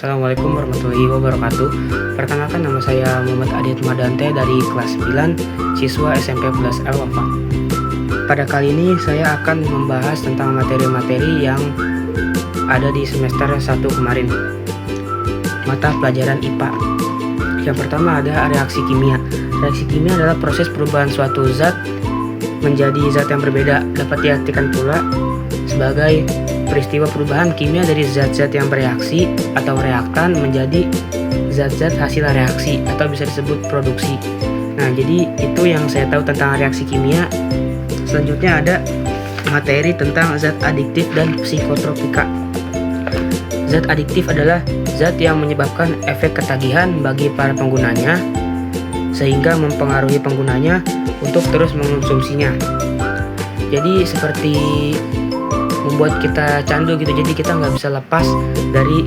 Assalamualaikum warahmatullahi wabarakatuh. Perkenalkan, nama saya Muhammad Adit Madante dari kelas 9, siswa SMP Plus Al Wafa. Pada kali ini saya akan membahas tentang materi-materi yang ada di semester 1 kemarin. Mata pelajaran IPA. Yang pertama ada reaksi kimia. Reaksi kimia adalah proses perubahan suatu zat menjadi zat yang berbeda. Dapat diartikan pula sebagai peristiwa perubahan kimia dari zat-zat yang bereaksi atau reaktan menjadi zat-zat hasil reaksi atau bisa disebut produksi. Nah, jadi itu yang saya tahu tentang reaksi kimia. Selanjutnya ada materi tentang zat adiktif dan psikotropika. Zat adiktif adalah zat yang menyebabkan efek ketagihan bagi para penggunanya sehingga mempengaruhi penggunanya untuk terus mengonsumsinya. Jadi seperti membuat kita candu gitu, jadi kita nggak bisa lepas dari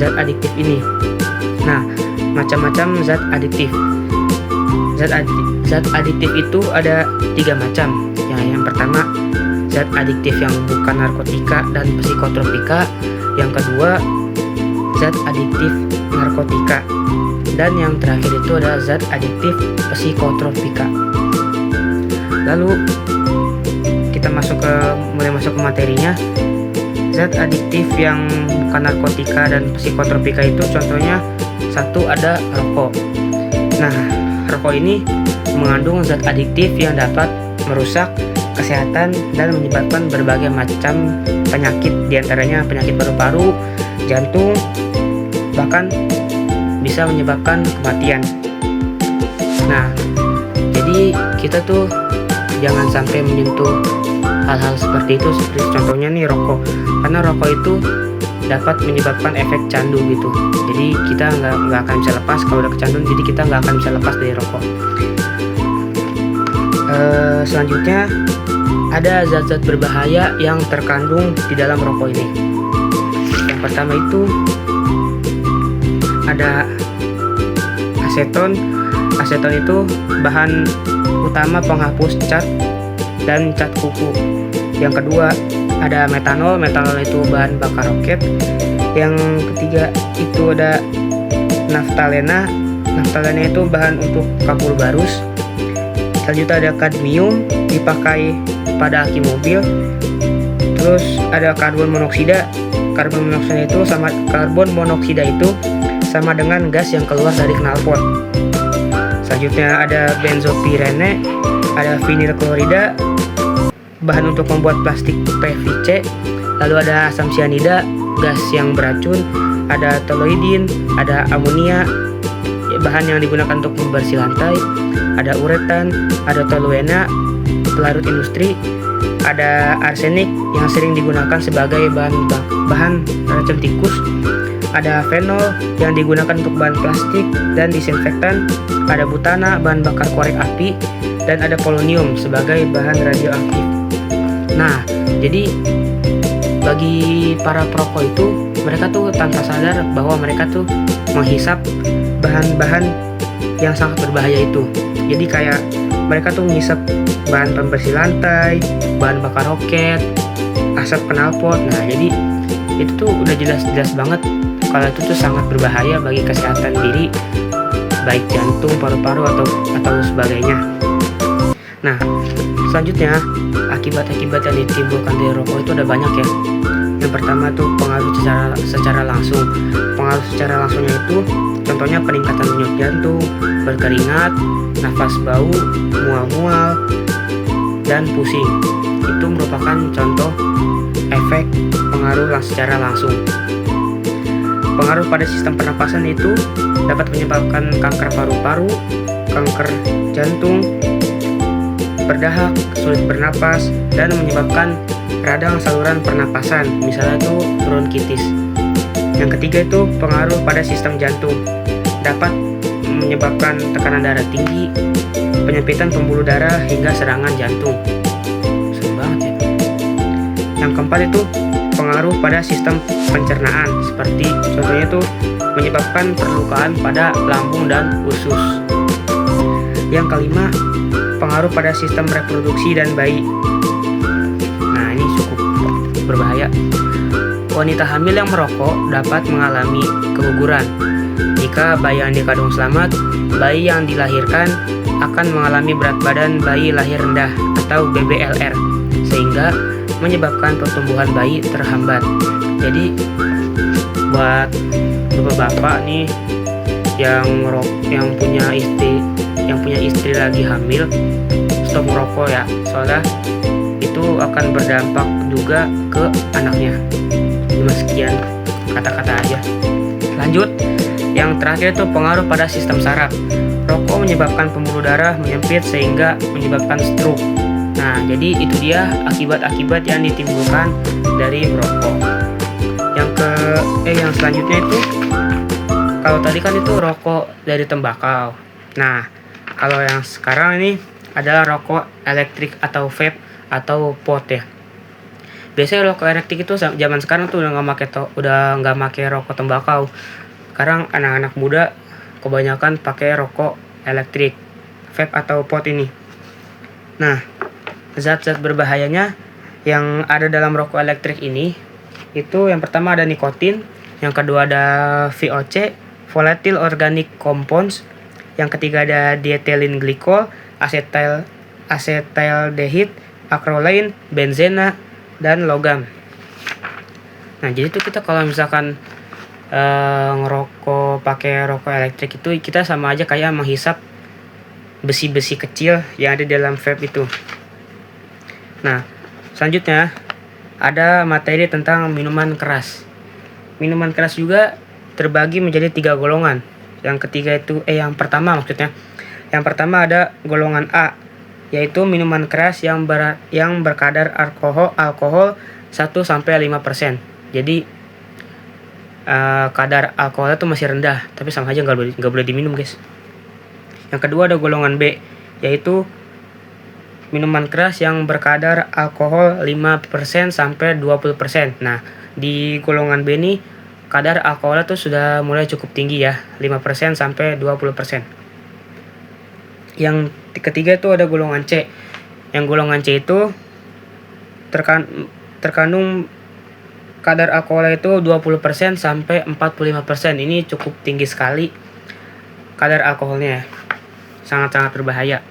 zat adiktif ini. Nah, macam-macam zat adiktif. Zat adiktif itu ada 3 macam. Yang pertama, zat adiktif yang bukan narkotika dan psikotropika. Yang kedua, zat adiktif narkotika. Dan yang terakhir itu ada zat adiktif psikotropika. Lalu kita mulai masuk ke materinya. Zat adiktif yang bukan narkotika dan psikotropika itu contohnya satu ada rokok. Nah, rokok ini mengandung zat adiktif yang dapat merusak kesehatan dan menyebabkan berbagai macam penyakit, diantaranya penyakit paru-paru, jantung, bahkan bisa menyebabkan kematian. Nah, jadi kita tuh jangan sampai menyentuh hal-hal seperti itu, seperti contohnya nih rokok, karena rokok itu dapat menyebabkan efek candu gitu. Jadi kita nggak akan bisa lepas kalau udah kecanduan, jadi kita nggak akan bisa lepas dari rokok. Selanjutnya ada zat-zat berbahaya yang terkandung di dalam rokok ini. Yang pertama itu ada aseton. Aseton itu bahan utama penghapus cat dan cat kuku. Yang kedua ada metanol. Metanol itu bahan bakar roket. Yang ketiga itu ada naftalena. Naftalena itu bahan untuk kapur barus. Selanjutnya ada kadmium, dipakai pada aki mobil. Terus ada karbon monoksida. Karbon monoksida itu sama dengan gas yang keluar dari knalpot. Selanjutnya ada benzopirene, ada vinyl klorida, bahan untuk membuat plastik PVC. Lalu ada asam sianida, gas yang beracun. Ada toluidin, ada amonia, bahan yang digunakan untuk membersih lantai. Ada uretan, ada toluena, pelarut industri. Ada arsenik yang sering digunakan sebagai bahan racun tikus. Ada fenol yang digunakan untuk bahan plastik dan disinfektan. Ada butana, bahan bakar korek api. Dan ada polonium sebagai bahan radioaktif. Nah, jadi bagi para perokok itu, mereka tuh tanpa sadar bahwa mereka tuh menghisap bahan-bahan yang sangat berbahaya itu. Jadi kayak mereka tuh menghisap bahan pembersih lantai, bahan bakar roket, asap knalpot. Nah, jadi itu tuh udah jelas-jelas banget kalau itu tuh sangat berbahaya bagi kesehatan diri, baik jantung, paru-paru atau sebagainya. Nah, selanjutnya akibat-akibat yang ditimbulkan dari rokok itu ada banyak ya. Yang pertama tuh pengaruh secara langsung. Pengaruh secara langsungnya itu contohnya peningkatan denyut jantung, berkeringat, nafas bau, mual-mual, dan pusing. Itu merupakan contoh efek pengaruh secara langsung. Pengaruh pada sistem pernapasan itu dapat menyebabkan kanker paru-paru, kanker jantung, berdahak, sulit bernapas, dan menyebabkan radang saluran pernapasan, misalnya itu bronkitis. Yang ketiga itu pengaruh pada sistem jantung, dapat menyebabkan tekanan darah tinggi, penyempitan pembuluh darah, hingga serangan jantung. Serem banget ya. Yang keempat itu pengaruh pada sistem pencernaan, seperti contohnya itu menyebabkan perlukaan pada lambung dan usus. Yang kelima, pengaruh pada sistem reproduksi dan bayi. Nah, ini cukup berbahaya. wanita hamil yang merokok dapat mengalami keguguran. Jika bayi yang dikandung selamat, bayi yang dilahirkan akan mengalami berat badan bayi lahir rendah atau BBLR, sehingga menyebabkan pertumbuhan bayi terhambat. Jadi buat bapak-bapak nih yang punya istri lagi hamil, stop merokok ya, soalnya itu akan berdampak juga ke anaknya. Cuma sekian kata-kata aja. Lanjut, yang terakhir itu pengaruh pada sistem saraf. Rokok menyebabkan pembuluh darah menyempit sehingga menyebabkan stroke. Nah, jadi itu dia akibat-akibat yang ditimbulkan dari merokok. Yang selanjutnya itu, kalau tadi kan itu rokok dari tembakau. Nah, kalau yang sekarang ini adalah rokok elektrik atau vape atau pot ya. Biasanya rokok elektrik itu zaman sekarang tuh udah nggak pakai rokok tembakau. Sekarang anak-anak muda kebanyakan pakai rokok elektrik, vape atau pot ini. Nah, zat-zat berbahayanya yang ada dalam rokok elektrik ini itu yang pertama ada nikotin, yang kedua ada VOC, volatile organic compounds, yang ketiga ada diethylene glycol, acetaldehyde, acrolein, benzena, dan logam. Nah, jadi itu kita kalau misalkan ngerokok pakai rokok elektrik itu kita sama aja kayak menghisap besi-besi kecil yang ada dalam vape itu. Nah, selanjutnya ada materi tentang minuman keras. Minuman keras juga terbagi menjadi 3 golongan. Yang pertama ada golongan A, yaitu minuman keras yang berkadar alkohol 1-5%. Jadi kadar alkoholnya itu masih rendah, tapi sama aja nggak boleh diminum, guys. Yang kedua ada golongan B, yaitu minuman keras yang berkadar alkohol 5%-20%. Nah, di golongan B ini kadar alkoholnya tuh sudah mulai cukup tinggi ya, 5%-20%. Yang ketiga itu ada golongan C. Yang golongan C itu terkandung kadar alkoholnya itu 20%-45%. Ini cukup tinggi sekali kadar alkoholnya, sangat-sangat berbahaya.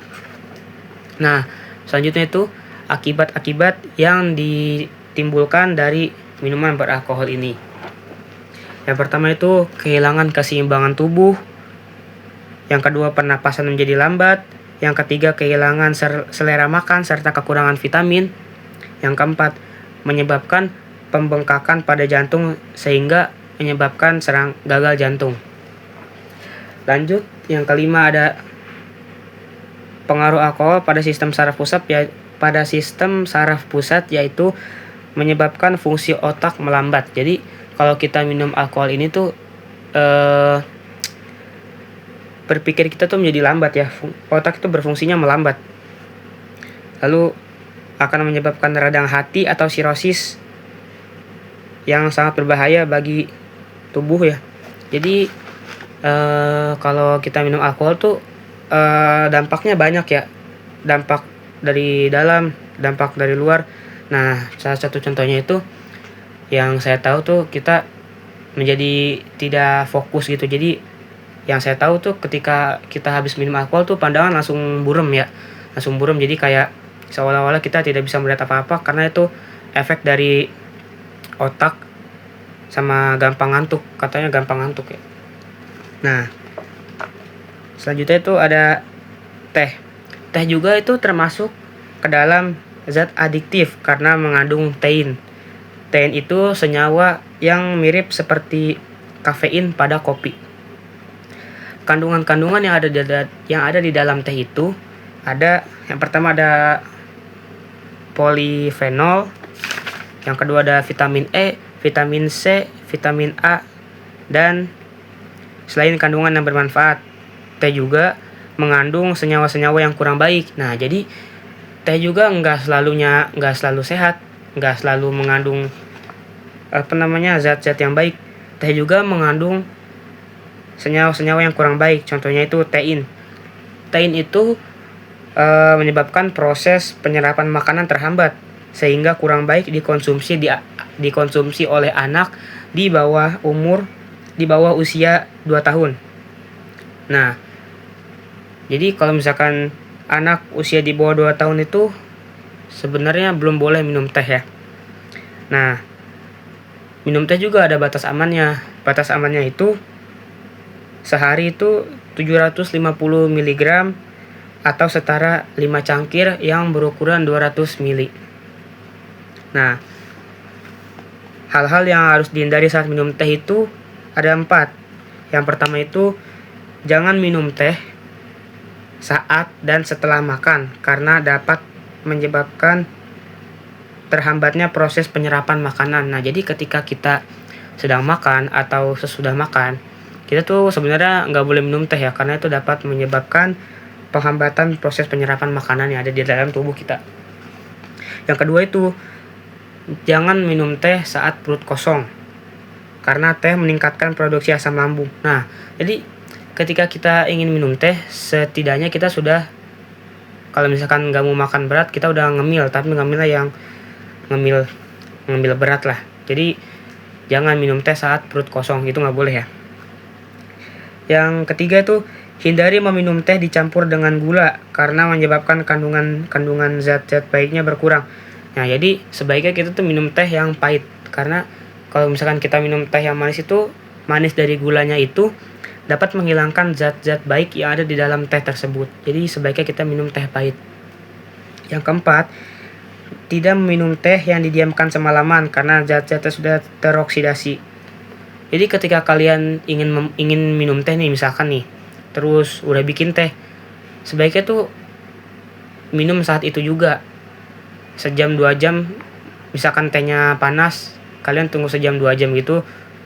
Nah, selanjutnya itu akibat-akibat yang ditimbulkan dari minuman beralkohol ini. Yang pertama itu kehilangan keseimbangan tubuh. Yang kedua, pernapasan menjadi lambat. Yang ketiga, kehilangan selera makan serta kekurangan vitamin. Yang keempat, menyebabkan pembengkakan pada jantung sehingga menyebabkan gagal jantung. Lanjut, yang kelima ada pengaruh alkohol pada sistem saraf pusat, yaitu menyebabkan fungsi otak melambat. Jadi kalau kita minum alkohol ini tuh berpikir kita tuh menjadi lambat ya, otak itu berfungsinya melambat. Lalu akan menyebabkan radang hati atau sirosis yang sangat berbahaya bagi tubuh ya. Jadi kalau kita minum alkohol tuh dampaknya banyak ya, dampak dari dalam, dampak dari luar. Nah, salah satu contohnya itu yang saya tahu tuh kita menjadi tidak fokus gitu. Jadi yang saya tahu tuh ketika kita habis minum alkohol tuh pandangan langsung buram ya, jadi kayak seolah-olah kita tidak bisa melihat apa-apa karena itu efek dari otak sama gampang ngantuk, katanya gampang ngantuk ya. Nah, selanjutnya itu ada teh. Teh juga itu termasuk ke dalam zat adiktif karena mengandung tein. Tein itu senyawa yang mirip seperti kafein pada kopi. Kandungan-kandungan yang ada di dalam teh itu ada, yang pertama ada polifenol, yang kedua ada vitamin E, vitamin C, vitamin A, dan selain kandungan yang bermanfaat, teh juga mengandung senyawa-senyawa yang kurang baik. Nah, jadi teh juga nggak selalu sehat, nggak selalu mengandung zat-zat yang baik. Teh juga mengandung senyawa-senyawa yang kurang baik. Contohnya itu tein. Tein itu menyebabkan proses penyerapan makanan terhambat sehingga kurang baik dikonsumsi dikonsumsi oleh anak di bawah usia 2 tahun. Nah, jadi kalau misalkan anak usia di bawah 2 tahun itu sebenarnya belum boleh minum teh ya. Nah, minum teh juga ada batas amannya. Batas amannya itu sehari itu 750 mg atau setara 5 cangkir yang berukuran 200 ml. Nah, hal-hal yang harus dihindari saat minum teh itu ada 4. Yang pertama itu jangan minum teh saat dan setelah makan karena dapat menyebabkan terhambatnya proses penyerapan makanan. Nah, jadi ketika kita sedang makan atau sesudah makan, kita tuh sebenarnya nggak boleh minum teh ya, karena itu dapat menyebabkan penghambatan proses penyerapan makanan yang ada di dalam tubuh kita. Yang kedua itu jangan minum teh saat perut kosong, karena teh meningkatkan produksi asam lambung. Nah, jadi ketika kita ingin minum teh, setidaknya kita sudah, kalau misalkan nggak mau makan berat, kita udah ngemil, tapi ngemilnya yang ngemil berat lah. Jadi jangan minum teh saat perut kosong, itu nggak boleh ya. Yang ketiga itu hindari meminum teh dicampur dengan gula karena menyebabkan kandungan zat-zat baiknya berkurang. Nah, jadi sebaiknya kita tuh minum teh yang pahit, karena kalau misalkan kita minum teh yang manis itu, manis dari gulanya itu dapat menghilangkan zat-zat baik yang ada di dalam teh tersebut. Jadi sebaiknya kita minum teh pahit. Yang keempat, tidak minum teh yang didiamkan semalaman karena zat-zatnya sudah teroksidasi. Jadi ketika kalian ingin minum teh nih, misalkan nih, terus udah bikin teh, sebaiknya tuh minum saat itu juga. Sejam 2 jam, misalkan tehnya panas, kalian tunggu sejam 2 jam gitu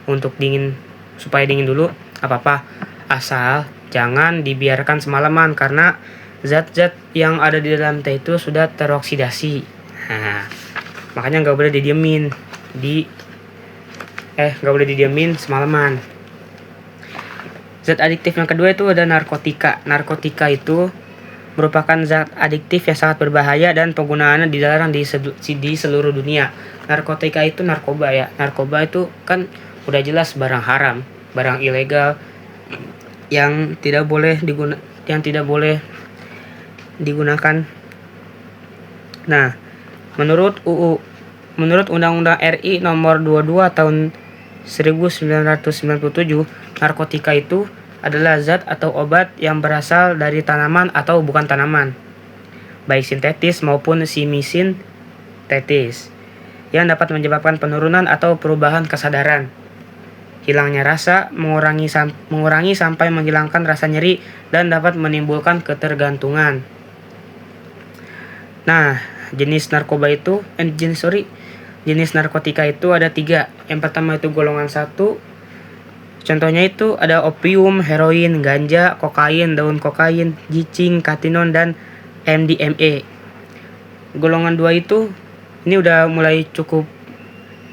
untuk dingin, supaya dingin dulu, apa-apa. Asal jangan dibiarkan semalaman karena zat-zat yang ada di dalam teh itu sudah teroksidasi. Nah, makanya nggak boleh didiamin semalaman. Zat adiktif yang kedua itu ada narkotika. Narkotika itu merupakan zat adiktif yang sangat berbahaya dan penggunaannya dilarang di seluruh dunia. Narkotika itu narkoba ya. Narkoba itu kan udah jelas barang haram, barang ilegal yang tidak boleh digunakan. Nah, menurut Undang-Undang RI nomor 22 tahun 1997, narkotika itu adalah zat atau obat yang berasal dari tanaman atau bukan tanaman, baik sintetis maupun semi-sintetis, yang dapat menyebabkan penurunan atau perubahan kesadaran, hilangnya rasa, mengurangi sampai menghilangkan rasa nyeri, dan dapat menimbulkan ketergantungan. Nah, jenis narkotika itu ada 3. Yang pertama itu golongan 1. Contohnya itu ada opium, heroin, ganja, kokain, daun kokain, gicing, katinon, dan MDMA. Golongan 2 itu ini udah mulai cukup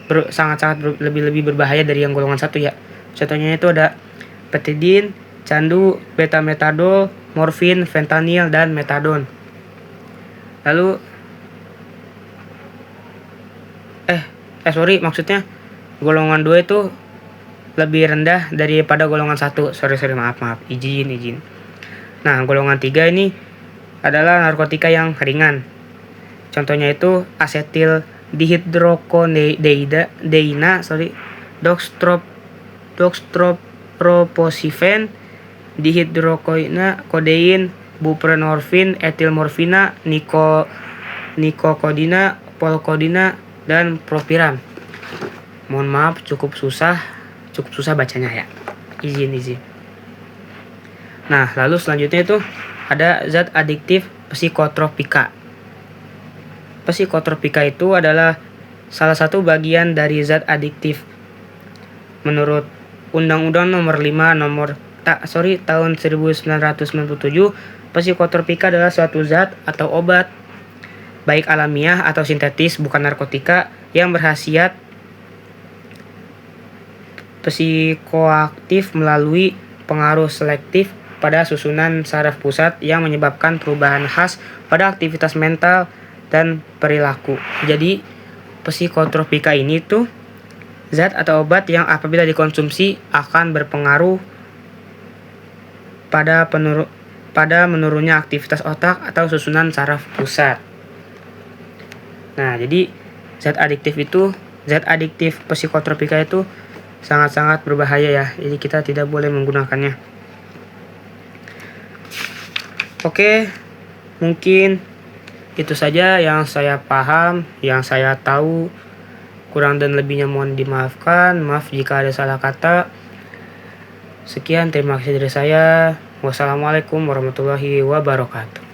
sangat-sangat lebih berbahaya dari yang golongan 1 ya. Contohnya itu ada petidin, candu, betametadol, morfin, fentanyl, dan metadon. Lalu maksudnya golongan 2 itu lebih rendah daripada golongan 1. Maaf. Izin. Nah, golongan 3 ini adalah narkotika yang ringan. Contohnya itu asetil dihidrokodeina, dextroproposiphen, dihidrokodein, buprenorfin, etilmorfina, nikokodina, polkodina, dan propiram. Mohon maaf, cukup susah bacanya ya. Izin. Nah, lalu selanjutnya itu ada zat adiktif psikotropika. Psikotropika itu adalah salah satu bagian dari zat adiktif. Menurut Undang-Undang nomor 5 tahun 1997, psikotropika adalah suatu zat atau obat, baik alamiah atau sintetis, bukan narkotika, yang berkhasiat psikoaktif melalui pengaruh selektif pada susunan saraf pusat yang menyebabkan perubahan khas pada aktivitas mental dan perilaku. Jadi psikotropika ini tuh zat atau obat yang apabila dikonsumsi akan berpengaruh pada menurunnya aktivitas otak atau susunan saraf pusat. Nah, jadi zat adiktif psikotropika itu sangat-sangat berbahaya ya. Jadi kita tidak boleh menggunakannya. Oke, mungkin itu saja yang saya paham, yang saya tahu. Kurang dan lebihnya mohon dimaafkan. Maaf jika ada salah kata. Sekian, terima kasih dari saya. Wassalamualaikum warahmatullahi wabarakatuh.